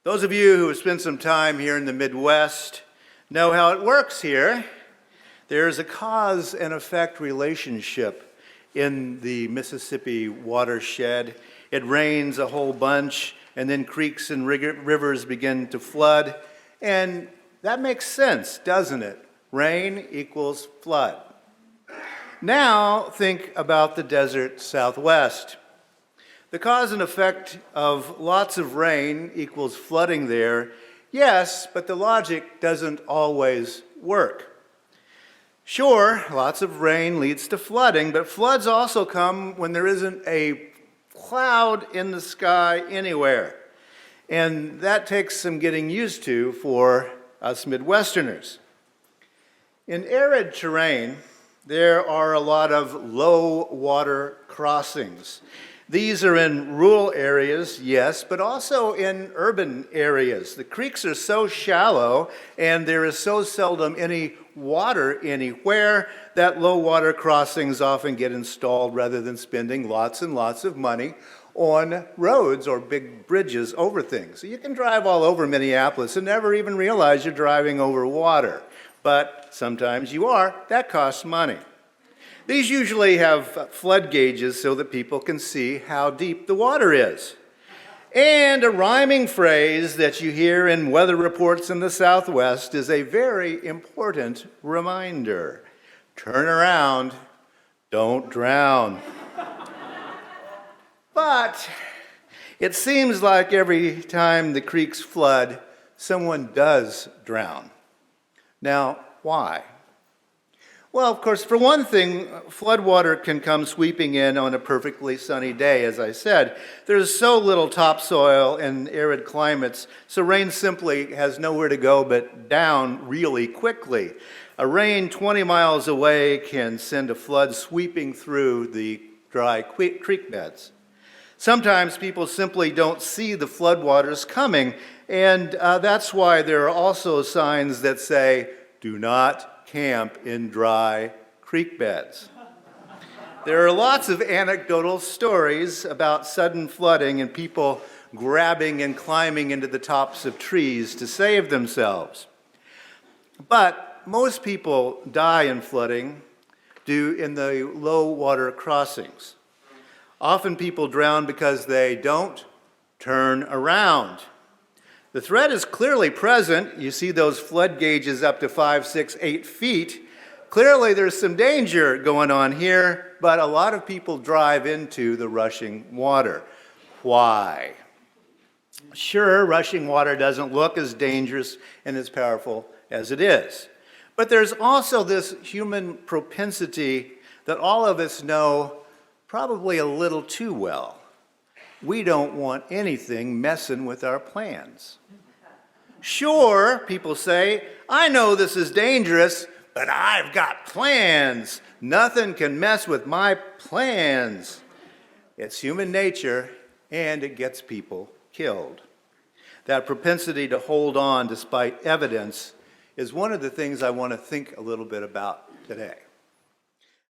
Those of you who have spent some time here in the Midwest know how it works here. There's a cause and effect relationship in the Mississippi watershed. It rains a whole bunch, and then creeks and rivers begin to flood. And that makes sense, doesn't it? Rain equals flood. Now think about the desert Southwest. The cause and effect of lots of rain equals flooding there. Yes, but the logic doesn't always work. Sure, lots of rain leads to flooding, but floods also come when there isn't a cloud in the sky anywhere. And that takes some getting used to for us Midwesterners. In arid terrain, there are a lot of low water crossings. These are in rural areas, yes, but also in urban areas. The creeks are so shallow and there is so seldom any water anywhere that low water crossings often get installed rather than spending lots and lots of money on roads or big bridges over things. So you can drive all over Minneapolis and never even realize you're driving over water. But sometimes you are. That costs money. These usually have flood gauges so that people can see how deep the water is. And a rhyming phrase that you hear in weather reports in the Southwest is a very important reminder. Turn around, don't drown. But it seems like every time the creeks flood, someone does drown. Now, why? Well, of course, for one thing, floodwater can come sweeping in on a perfectly sunny day, as I said. There's so little topsoil in arid climates, so rain simply has nowhere to go but down really quickly. A rain 20 miles away can send a flood sweeping through the dry creek beds. Sometimes people simply don't see the floodwaters coming, and that's why there are also signs that say, "Do not camp in dry creek beds." There are lots of anecdotal stories about sudden flooding and people grabbing and climbing into the tops of trees to save themselves. But most people die in flooding due in the low water crossings. Often people drown because they don't turn around. The threat is clearly present. You see those flood gauges up to 5, 6, 8 feet. Clearly there's some danger going on here, but a lot of people drive into the rushing water. Why? Sure, rushing water doesn't look as dangerous and as powerful as it is. But there's also this human propensity that all of us know probably a little too well. We don't want anything messing with our plans. Sure, people say, I know this is dangerous, but I've got plans. Nothing can mess with my plans. It's human nature, and it gets people killed. That propensity to hold on despite evidence is one of the things I want to think a little bit about today.